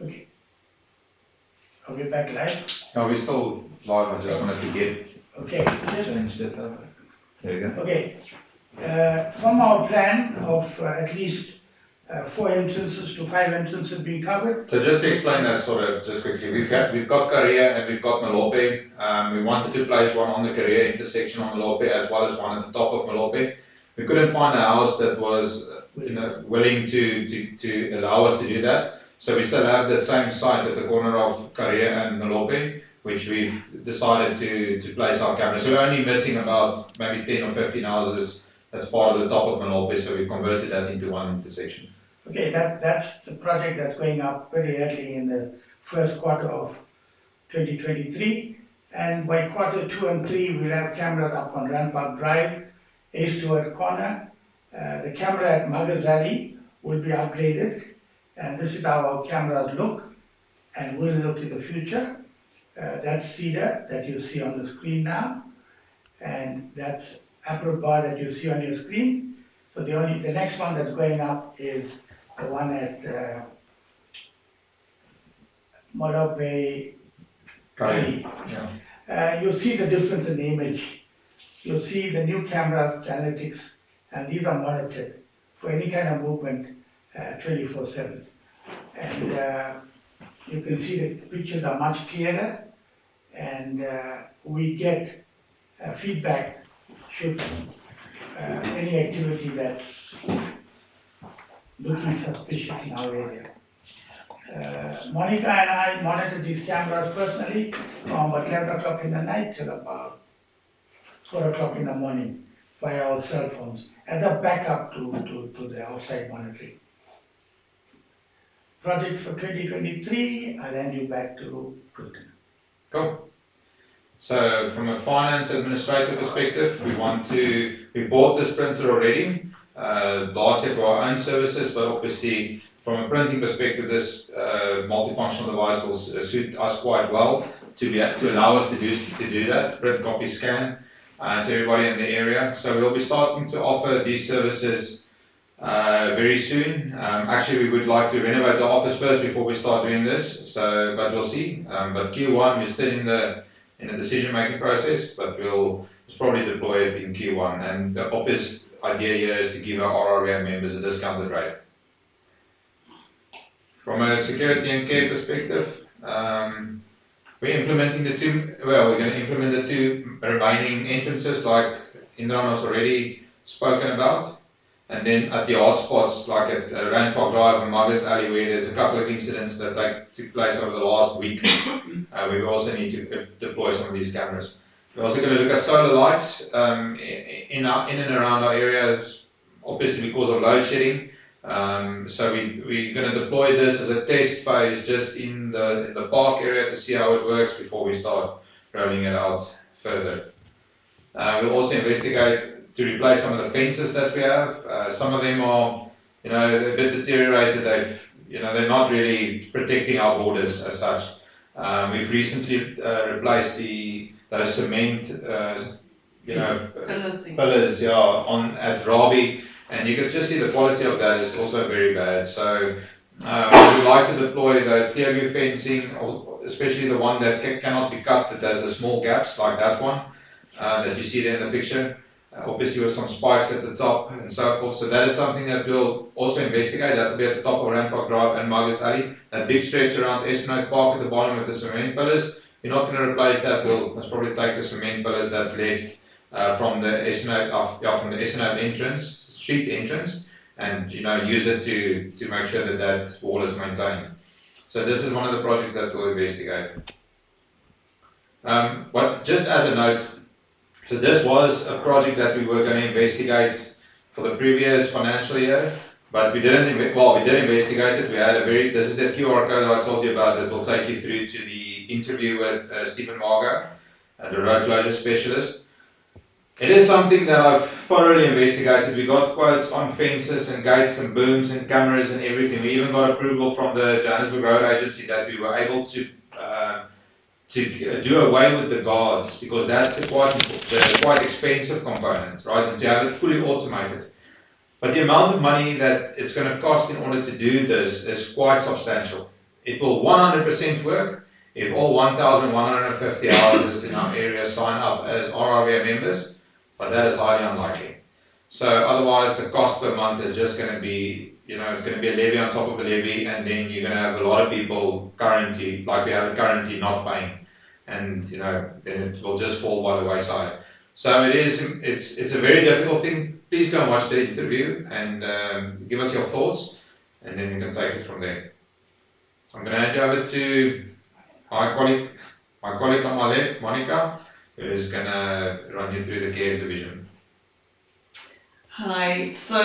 Okay. Are we back live? No, we're still live. I just wanted to get Okay. changed it over. There you go. Okay. From our plan of at least 4 entrances to 5 entrances being covered. So just to explain that sort of just quickly, we've got Korea and we've got Malope. We wanted to place one on the Korea intersection on Malope as well as one at the top of Malope. We couldn't find a house that was willing to allow us to do that. So we still have the same site at the corner of Korea and Malope, which we've decided to place our cameras. So we're only missing about maybe 10 or 15 houses as part of the top of Malope, so we converted that into one intersection. Okay, that's the project that's going up very early in the first quarter of 2023. And by quarter 2 and 3, we'll have cameras up on Rampart Drive, Eastward Corner. The camera at Muggers Alley will be upgraded. And this is how our cameras look and will look in the future. That's Cedar that you see on the screen now. And that's Apple Bar that you see on your screen. So the next one that's going up is the one at Malope Alley. Yeah. You'll see the difference in the image. You'll see the new cameras, analytics, and these are monitored for any kind of movement 24/7. And you can see the pictures are much clearer, and we get feedback should any activity that's looking suspicious in our area. Monica and I monitor these cameras personally from about 11 o'clock in the night till about 4 o'clock in the morning via our cell phones as a backup to the outside monitoring. Projects for 2023, I'll hand you back to Putin. Cool. So from a finance administrator perspective, we bought this printer already, last year for our own services, but obviously from a printing perspective, this multifunctional device will suit us quite well to allow us to do that, print, copy, scan to everybody in the area. So we'll be starting to offer these services very soon. Actually, we would like to renovate the office first before we start doing this. So, but we'll see. But Q1 we're still in the decision-making process, but we'll probably deploy it in Q1. And the obvious idea here is to give our RRVA members a discounted rate. From a security and care perspective, we're implementing we're going to implement the 2 remaining entrances like Indran has already spoken about. And then at the hotspots like at Rand Park Drive and Muggers Alley, where there's a couple of incidents that took place over the last week, we also need to deploy some of these cameras. We're also going to look at solar lights in and around our areas, obviously because of load shedding. So we're going to deploy this as a test phase just in the park area to see how it works before we start rolling it out further. We'll also investigate to replace some of the fences that we have. Some of them are, a bit deteriorated. They're not really protecting our borders as such. We've recently replaced those cement, pillars, at RRVA, and you can just see the quality of that is also very bad. So we would like to deploy the clear view fencing, especially the one that cannot be cut, that has the small gaps like that one that you see there in the picture. Obviously with some spikes at the top and so forth. So that is something that we'll also investigate. That will be at the top of Rand Park Drive and Muggers Alley. That big stretch around Essenhout Park at the bottom with the cement pillars. We're not going to replace that. We'll most probably take the cement pillars that's left from the Essenhout entrance, street entrance, and use it to make sure that wall is maintained. So this is one of the projects that we'll investigate. But just as a note, so this was a project that we were going to investigate for the previous financial year, but we didn't. We did investigate it. We had this is the QR code I told you about that will take you through to the interview with Stephen Margo, the road closure specialist. It is something that I've thoroughly investigated. We got quotes on fences and gates and booms and cameras and everything. We even got approval from the Johannesburg Road Agency that we were able to do away with the guards, because that's a quite expensive component, right? And to have it fully automated. But the amount of money that it's going to cost in order to do this is quite substantial. It will 100% work if all 1,150 houses in our area sign up as RRVA members, but that is highly unlikely. So otherwise the cost per month is just going to be, it's going to be a levy on top of a levy, and then you're going to have a lot of people currently, like we have it currently, not paying. And then it will just fall by the wayside. So it's a very difficult thing. Please go and watch the interview and give us your thoughts, and then we can take it from there. I'm going to hand you over to my colleague on my left, Monica, who is going to run you through the care division. Hi. So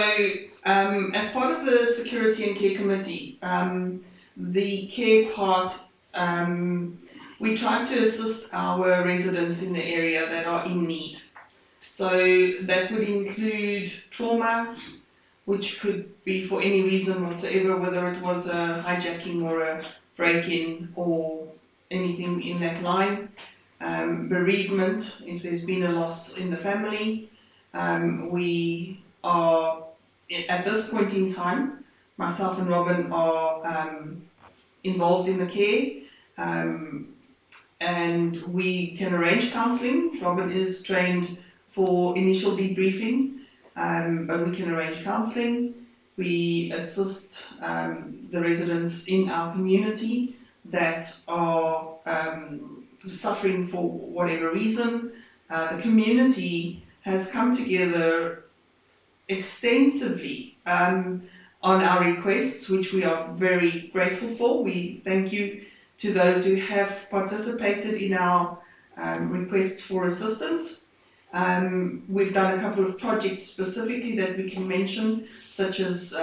as part of the Security and Care Committee, the care part, we try to assist our residents in the area that are in need. So that would include trauma, which could be for any reason whatsoever, whether it was a hijacking or a break-in or anything in that line. Bereavement, if there's been a loss in the family. We are, at this point in time, myself and Robin are involved in the care. And we can arrange counselling. Robin is trained for initial debriefing, but we can arrange counselling. We assist the residents in our community that are suffering for whatever reason. The community has come together extensively on our requests, which we are very grateful for. We thank you to those who have participated in our requests for assistance. We've done a couple of projects specifically that we can mention, such as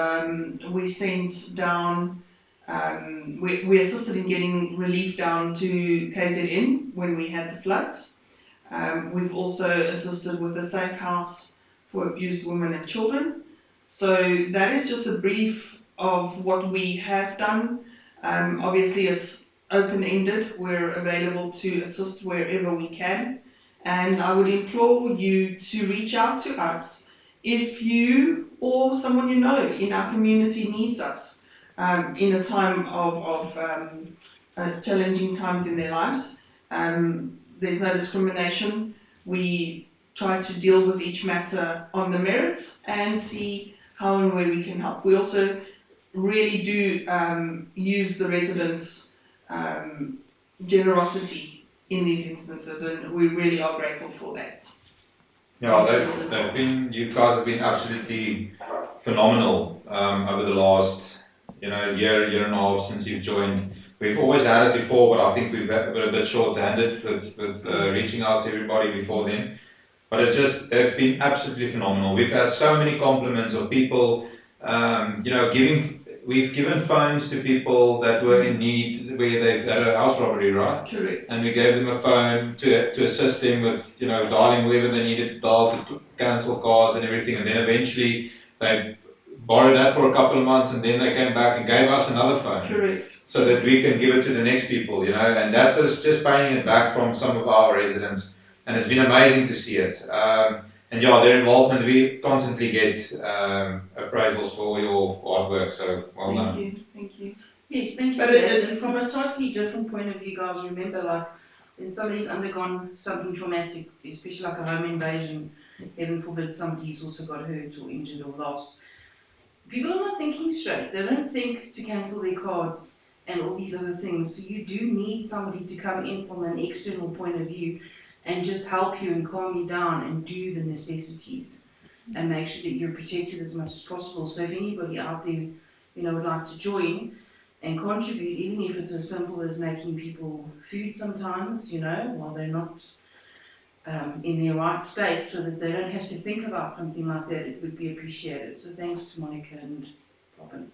we sent down, we assisted in getting relief down to KZN when we had the floods. We've also assisted with a safe house for abused women and children. So that is just a brief of what we have done. Obviously, it's open-ended. We're available to assist wherever we can. And I would implore you to reach out to us if you or someone you know in our community needs us in a time of challenging times in their lives. There's no discrimination. We try to deal with each matter on the merits and see how and where we can help. We also really do use the residents' generosity in these instances, and we really are grateful for that. Yeah, you guys have been absolutely phenomenal over the last, year and a half since you've joined. We've always had it before, but I think we've been a bit short-handed with reaching out to everybody before then. But they've been absolutely phenomenal. We've had so many compliments of people, we've given phones to people that were in need where they've had a house robbery, right? Correct. And we gave them a phone to assist them with, dialing whoever they needed to dial to cancel cards and everything. And then eventually they borrowed that for a couple of months, and then they came back and gave us another phone. Correct. So that we can give it to the next people, and that was just paying it back from some of our residents. And it's been amazing to see it. And yeah, their involvement, we constantly get appraisals for all your hard work, so well done. Thank you. Yes, thank you But for it that. is- And from a totally different point of view, guys, remember, like, when somebody's undergone something traumatic, especially like a home invasion, heaven forbid somebody's also got hurt or injured or lost, people are not thinking straight. They don't think to cancel their cards and all these other things. So you do need somebody to come in from an external point of view and just help you and calm you down and do the necessities and make sure that you're protected as much as possible. So if anybody out there, would like to join and contribute, even if it's as simple as making people food sometimes, while they're not in their right state, so that they don't have to think about something like that, it would be appreciated. So thanks to Monica and Robin.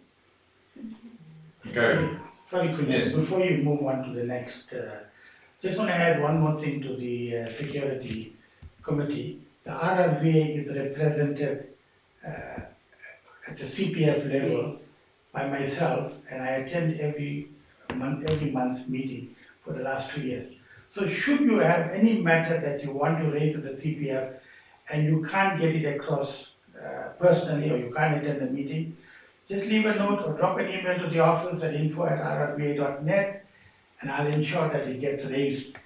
Okay. Sorry, Queen, Yes. before you move on to the next, just want to add one more thing to the security committee. The RRVA is represented at the CPF level by myself, and I attend every month meeting for the last 2 years. So should you have any matter that you want to raise at the CPF and you can't get it across personally, or you can't attend the meeting, just leave a note or drop an email to the office at info@rrva.net, and I'll ensure that it gets raised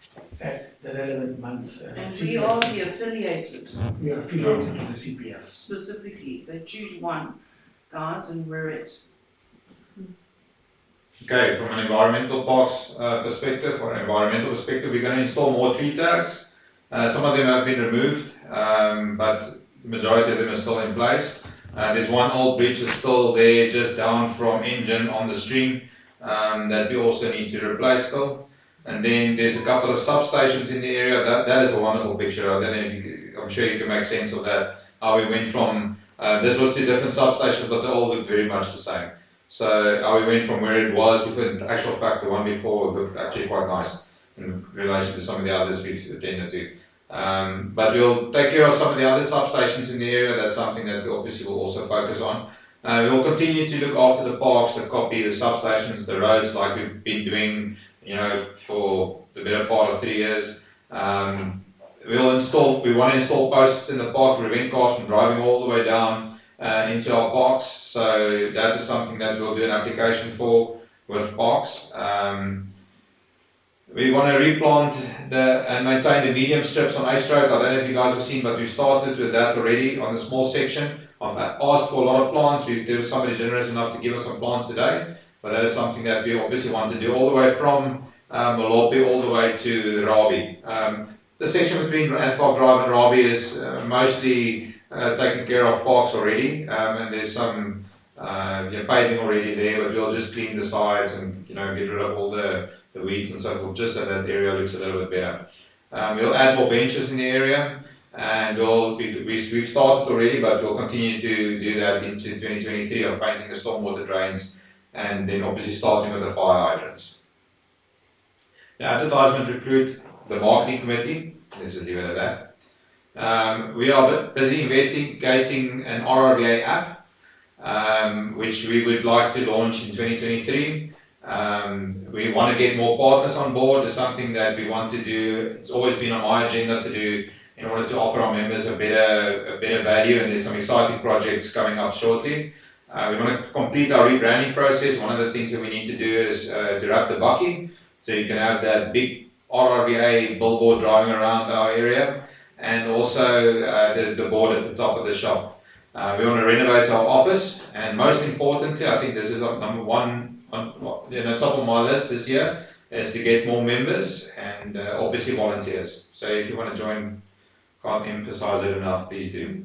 at the relevant month's And we CPF. are the affiliated, We are affiliated to the CPF. specifically. They choose one, guys, and we're it. Okay, from an environmental parks perspective, we're going to install more tree tags. Some of them have been removed, but the majority of them are still in place. There's one old bridge that's still there, just down from engine on the stream, that we also need to replace still. And then there's a couple of substations in the area. That is a wonderful picture. I don't know if I'm sure you can make sense of that. How we went from, this was 2 different substations, but they all look very much the same. So how we went from where it was before, in actual fact, the one before looked actually quite nice in relation to some of the others we've attended to. But we'll take care of some of the other substations in the area. That's something that we obviously will also focus on. We'll continue to look after the parks, the copy, the substations, the roads, like we've been doing, for the better part of 3 years. We want to install posts in the park, prevent cars from driving all the way down into our parks. So that is something that we'll do an application for with parks. We want to replant and maintain the medium strips on Ace Road. I don't know if you guys have seen, but we've started with that already on the small section. I've asked for a lot of plants. There was somebody generous enough to give us some plants today, but that is something that we obviously want to do all the way from Molopi all the way to Rabi. The section between Park Drive and Rabi is mostly taken care of parks already, and there's some paving already there, but we'll just clean the sides and get rid of all the weeds and so forth, just so that area looks a little bit better. We'll add more benches in the area, and we've started already, but we'll continue to do that into 2023 of painting the stormwater drains, and then obviously starting with the fire hydrants. The advertisement recruit the marketing committee. Let's just leave it at that. We are busy investigating an RRVA app. which we would like to launch in 2023. We want to get more partners on board. It's something that we want to do. It's always been on my agenda to do in order to offer our members a better value, and there's some exciting projects coming up shortly. We want to complete our rebranding process. One of the things that we need to do is to wrap the bucking, so you can have that big RRVA billboard driving around our area, and also the board at the top of the shop. We want to renovate our office, and most importantly, I think this is number one on top of my list this year, is to get more members and obviously volunteers. So if you want to join, can't emphasize it enough, please do.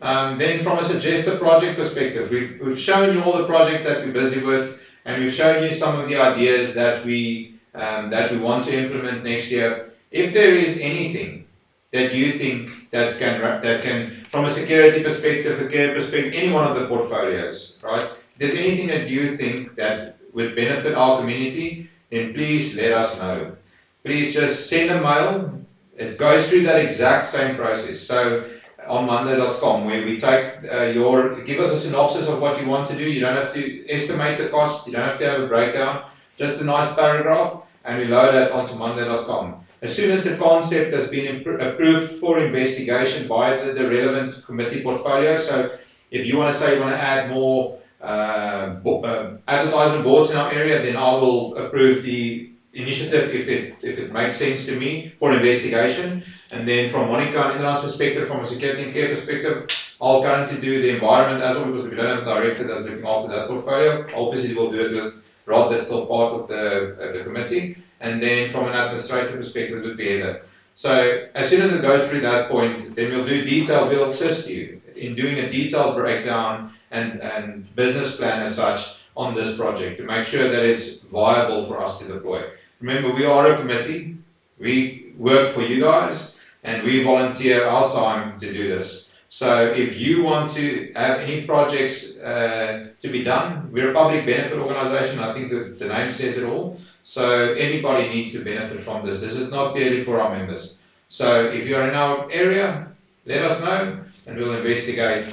Then from a suggested project perspective, we've shown you all the projects that we're busy with, and we've shown you some of the ideas that we want to implement next year. If there is anything that you think that can, from a security perspective, a care perspective, any one of the portfolios, right? If there's anything that you think that would benefit our community, then please let us know. Please just send a mail. It goes through that exact same process. So on monday.com, where we take give us a synopsis of what you want to do. You don't have to estimate the cost. You don't have to have a breakdown. Just a nice paragraph, and we load that onto monday.com. As soon as the concept has been approved for investigation by the relevant committee portfolio, so if you want to say you want to add more advertisement boards in our area, then I will approve the initiative if it makes sense to me for investigation. And then from Monica and Indra's perspective, from a security and care perspective, I'll currently do the environment as well, because we don't have a director that's looking after that portfolio. Obviously we'll do it with Rod, that's still part of the committee. And then from an administrative perspective, it would be Heather. So as soon as it goes through that point, then we'll assist you in doing a detailed breakdown and business plan as such on this project to make sure that it's viable for us to deploy. Remember, we are a committee, we work for you guys, and we volunteer our time to do this. So if you want to have any projects to be done, we're a public benefit organization. I think that the name says it all. So anybody needs to benefit from this. This is not purely for our members. So if you're in our area, let us know, and we'll investigate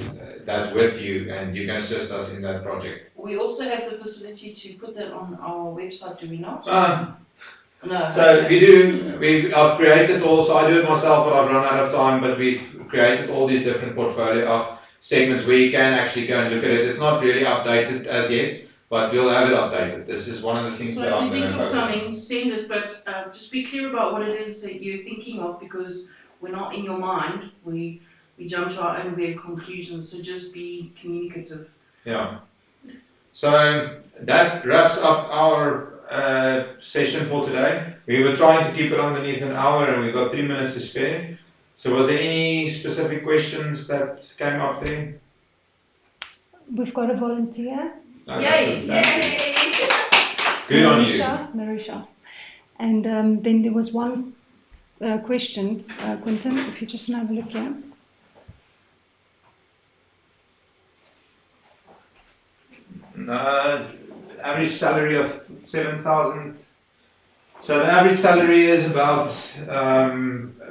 that with you, and you can assist us in that project. We also have the facility to put that on our website, do we not? No. So we do. I've created also. I do it myself, but I've run out of time. But we've created all these different portfolio segments where you can actually go and look at it. It's not really updated as yet, but we'll have it updated. This is one of the things that I'm going to focus on. So if you think of something, send it, but just be clear about what it is that you're thinking of, because we're not in your mind. We jump to our own weird conclusions. So just be communicative. Yeah. So that wraps up our session for today. We were trying to keep it underneath an hour, and we've got 3 minutes to spare. So was there any specific questions that came up there? We've got a volunteer. No, Yay! Good on you. Marisha. And then there was one question, Quentin, if you just have a look here. Average salary of 7,000. So the average salary is about,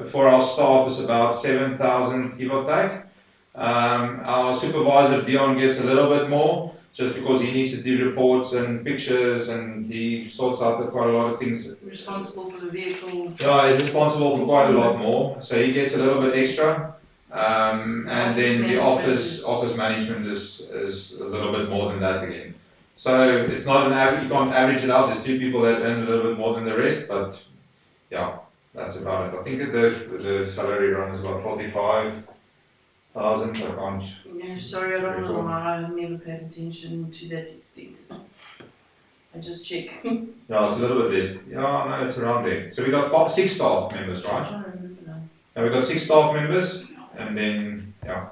for our staff, is about 7,000, give or take. Our supervisor Dion gets a little bit more, just because he needs to do reports and pictures, and he sorts out quite a lot of things. Responsible for the vehicle. Yeah, he's responsible for quite a lot more, so he gets a little bit extra. And then the office management is a little bit more than that again. So it's not an average, you can't average it out. There's two people that earn a little bit more than the rest, but yeah, that's about it. I think that the salary run is about 45,000. I can't. Yeah, sorry, I don't know. I never paid attention to that extent. I just check. Yeah, it's a little bit less. Yeah, no, it's around there. So we got 6 staff members, right? I'm trying to remember now. And we got 6 staff members, and then yeah.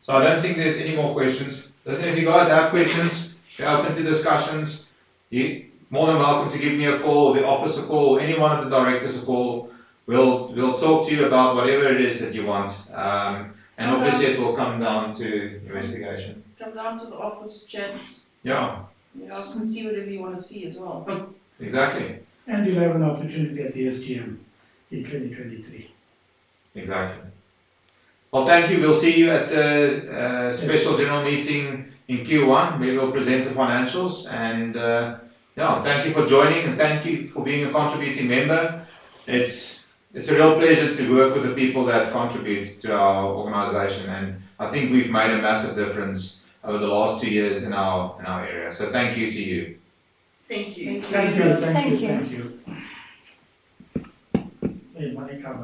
So I don't think there's any more questions. Listen, if you guys have questions, you're open to discussions, you're more than welcome to give me a call, the office a call, any one of the directors a call. We'll talk to you about whatever it is that you want. And obviously it will come down to investigation. Come down to the office, chat. Yeah. You guys can see whatever you want to see as well. Exactly. And you'll have an opportunity at the SGM in 2023. Exactly. Well, thank you. We'll see you at the special general meeting in Q1, where we'll present the financials. And yeah, thank you for joining, and thank you for being a contributing member. It's a real pleasure to work with the people that contribute to our organisation, and I think we've made a massive difference over the last 2 years in our area. So thank you to you. Thank you. Thank you, Thank you. thank you. Hey, Monica,